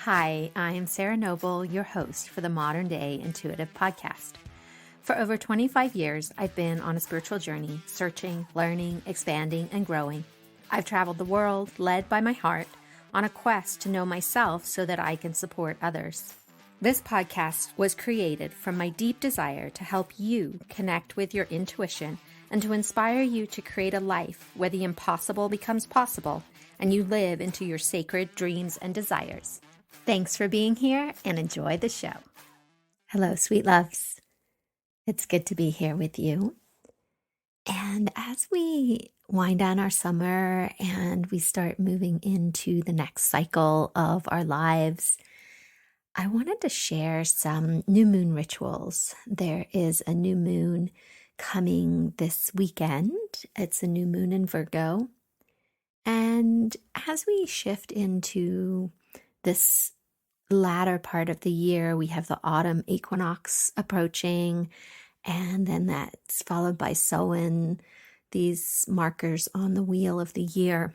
Hi, I'm Sarah Noble, your host for the Modern Day Intuitive Podcast. For over 25 years, I've been on a spiritual journey, searching, learning, expanding, and growing. I've traveled the world, led by my heart, on a quest to know myself so that I can support others. This podcast was created from my deep desire to help you connect with your intuition and to inspire you to create a life where the impossible becomes possible and you live into your sacred dreams and desires. Thanks for being here and enjoy the show. Hello, sweet loves. It's good to be here with you. And as we wind down our summer and we start moving into the next cycle of our lives, I wanted to share some new moon rituals. There is a new moon coming this weekend. It's a new moon in Virgo. And as we shift into this latter part of the year, we have the autumn equinox approaching, and then that's followed by Samhain, these markers on the wheel of the year.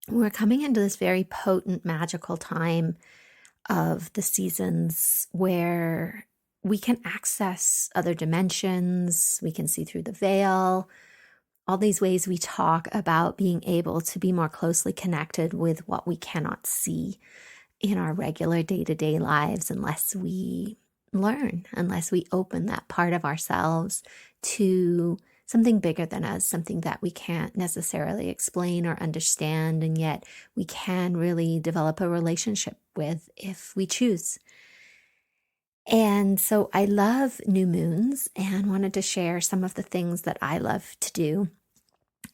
We're coming into this very potent, magical time of the seasons where we can access other dimensions, we can see through the veil, all these ways we talk about being able to be more closely connected with what we cannot see in our regular day-to-day lives unless we learn, unless we open that part of ourselves to something bigger than us, something that we can't necessarily explain or understand, and yet we can really develop a relationship with if we choose. And so I love new moons and wanted to share some of the things that I love to do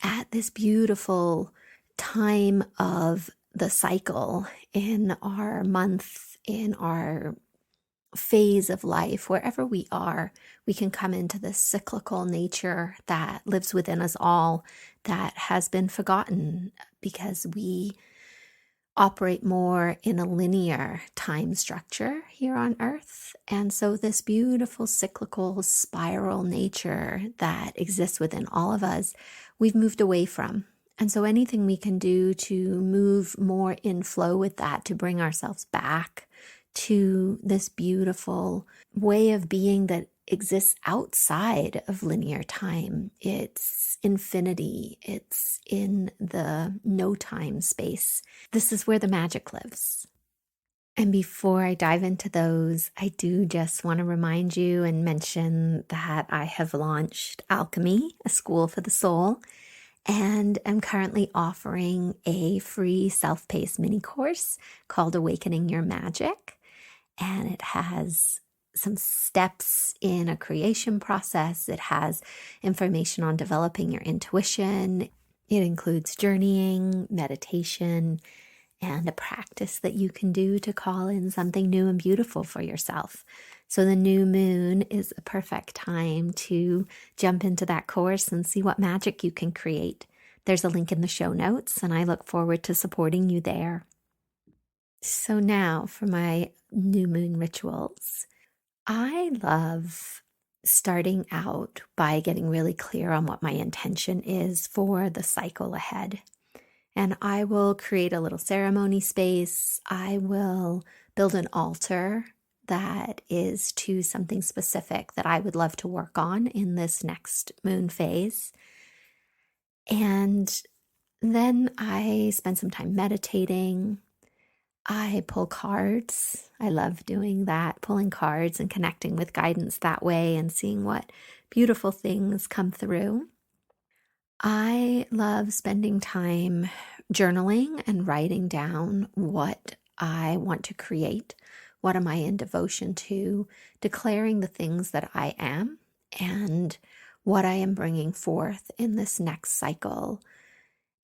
at this beautiful time of the cycle in our month, in our phase of life, wherever we are, we can come into this cyclical nature that lives within us all that has been forgotten because we operate more in a linear time structure here on Earth. And so this beautiful cyclical spiral nature that exists within all of us, we've moved away from. And so anything we can do to move more in flow with that, to bring ourselves back to this beautiful way of being that exists outside of linear time. It's infinity. It's in the no time space. This is where the magic lives. And before I dive into those, I do just want to remind you and mention that I have launched Alchemy, a school for the soul, and I'm currently offering a free self-paced mini course called Awakening Your Magic. And it has some steps in a creation process. It has information on developing your intuition. It includes journeying, meditation, and a practice that you can do to call in something new and beautiful for yourself. So the new moon is a perfect time to jump into that course and see what magic you can create. There's a link in the show notes, and I look forward to supporting you there. So now for my new moon rituals. I love starting out by getting really clear on what my intention is for the cycle ahead. And I will create a little ceremony space. I will build an altar that is to something specific that I would love to work on in this next moon phase. And then I spend some time meditating. I pull cards. I love doing that, pulling cards and connecting with guidance that way and seeing what beautiful things come through. I love spending time journaling and writing down what I want to create. What am I in devotion to? Declaring the things that I am and what I am bringing forth in this next cycle.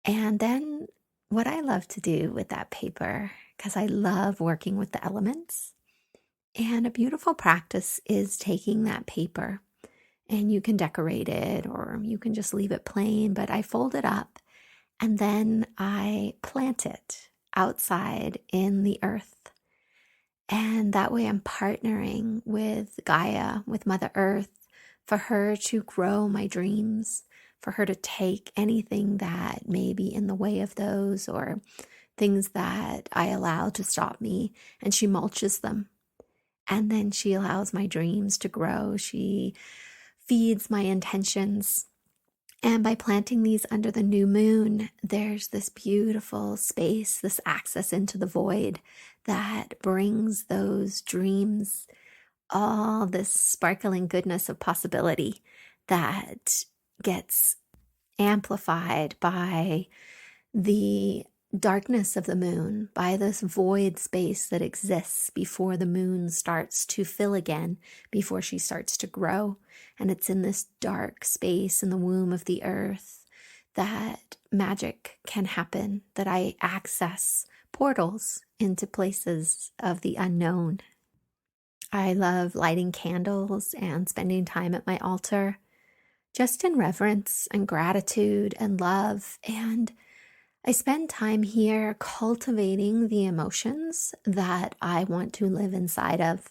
And then what I love to do with that paper, because I love working with the elements. And a beautiful practice is taking that paper, and you can decorate it or you can just leave it plain, but I fold it up and then I plant it outside in the earth. And that way I'm partnering with Gaia, with Mother Earth, for her to grow my dreams, for her to take anything that may be in the way of those or things that I allow to stop me, and she mulches them. And then she allows my dreams to grow. She feeds my intentions. And by planting these under the new moon, there's this beautiful space, this access into the void that brings those dreams, all this sparkling goodness of possibility that gets amplified by the darkness of the moon, by this void space that exists before the moon starts to fill again, before she starts to grow. And it's in this dark space in the womb of the earth that magic can happen, that I access portals into places of the unknown. I love lighting candles and spending time at my altar, just in reverence and gratitude and love. And I spend time here cultivating the emotions that I want to live inside of.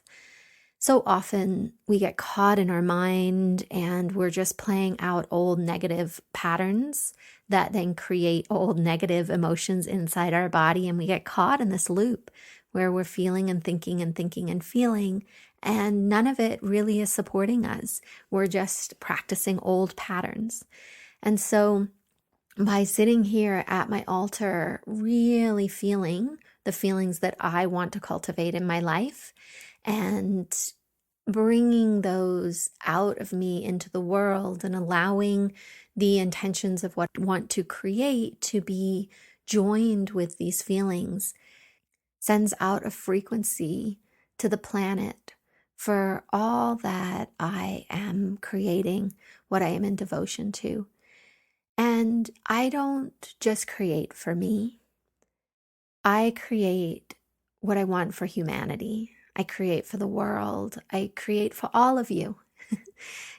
So often we get caught in our mind and we're just playing out old negative patterns that then create old negative emotions inside our body. And we get caught in this loop where we're feeling and thinking and thinking and feeling, and none of it really is supporting us. We're just practicing old patterns. And so by sitting here at my altar, really feeling the feelings that I want to cultivate in my life and bringing those out of me into the world and allowing the intentions of what I want to create to be joined with these feelings sends out a frequency to the planet for all that I am creating, what I am in devotion to. And I don't just create for me. I create what I want for humanity. I create for the world. I create for all of you.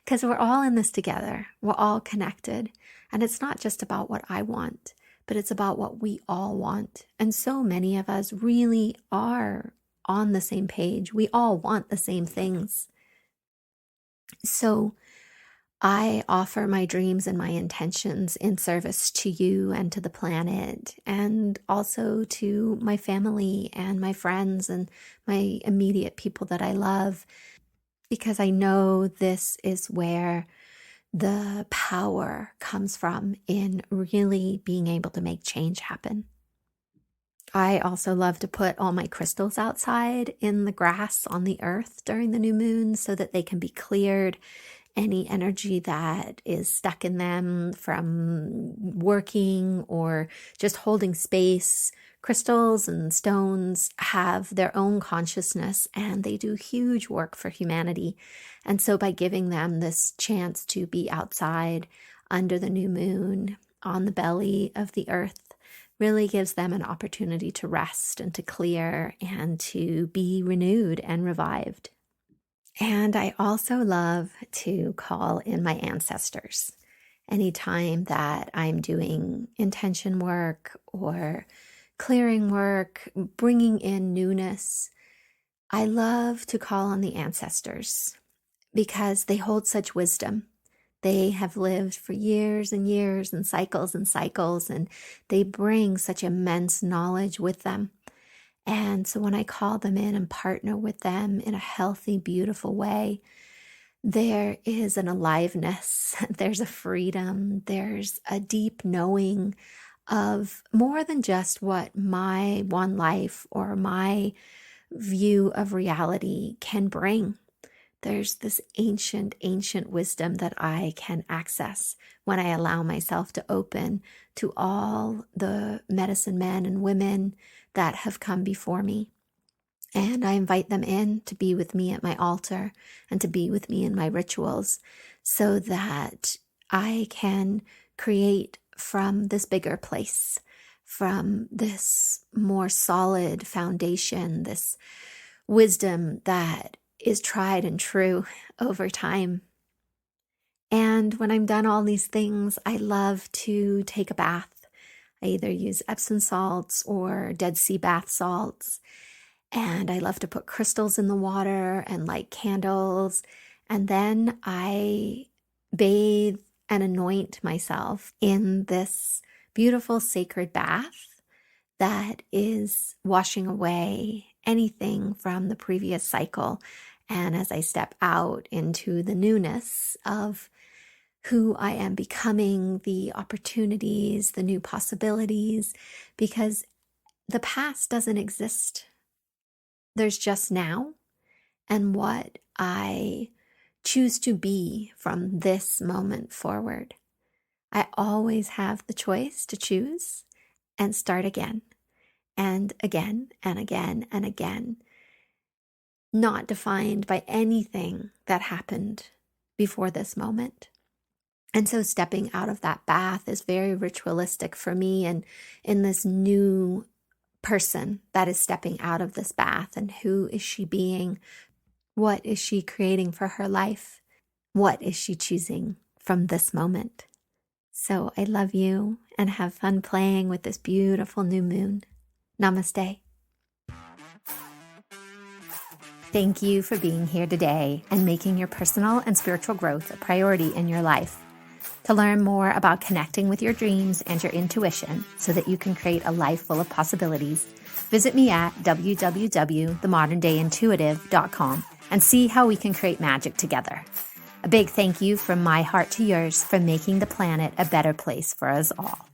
Because we're all in this together. We're all connected. And it's not just about what I want, but it's about what we all want. And so many of us really are on the same page. We all want the same things. So I offer my dreams and my intentions in service to you and to the planet, and also to my family and my friends and my immediate people that I love, because I know this is where the power comes from in really being able to make change happen. I also love to put all my crystals outside in the grass on the earth during the new moon so that they can be cleared. Any energy that is stuck in them from working or just holding space. Crystals and stones have their own consciousness and they do huge work for humanity. And so by giving them this chance to be outside under the new moon on the belly of the earth really gives them an opportunity to rest and to clear and to be renewed and revived. And I also love to call in my ancestors. Anytime that I'm doing intention work or clearing work, bringing in newness, I love to call on the ancestors because they hold such wisdom. They have lived for years and years and cycles, and they bring such immense knowledge with them. And so when I call them in and partner with them in a healthy, beautiful way, there is an aliveness, there's a freedom, there's a deep knowing of more than just what my one life or my view of reality can bring. There's this ancient, ancient wisdom that I can access when I allow myself to open to all the medicine men and women that have come before me. And I invite them in to be with me at my altar and to be with me in my rituals so that I can create from this bigger place, from this more solid foundation, this wisdom that is tried and true over time. And when I'm done all these things, I love to take a bath. I either use Epsom salts or Dead Sea bath salts. And I love to put crystals in the water and light candles. And then I bathe and anoint myself in this beautiful sacred bath that is washing away anything from the previous cycle. And as I step out into the newness of who I am becoming, the opportunities, the new possibilities, because the past doesn't exist. There's just now and what I choose to be from this moment forward. I always have the choice to choose and start again and again and again and again, not defined by anything that happened before this moment. And so stepping out of that bath is very ritualistic for me, and in this new person that is stepping out of this bath, and who is she being? What is she creating for her life? What is she choosing from this moment? So I love you and have fun playing with this beautiful new moon. Namaste. Thank you for being here today and making your personal and spiritual growth a priority in your life. To learn more about connecting with your dreams and your intuition so that you can create a life full of possibilities, visit me at www.themoderndayintuitive.com and see how we can create magic together. A big thank you from my heart to yours for making the planet a better place for us all.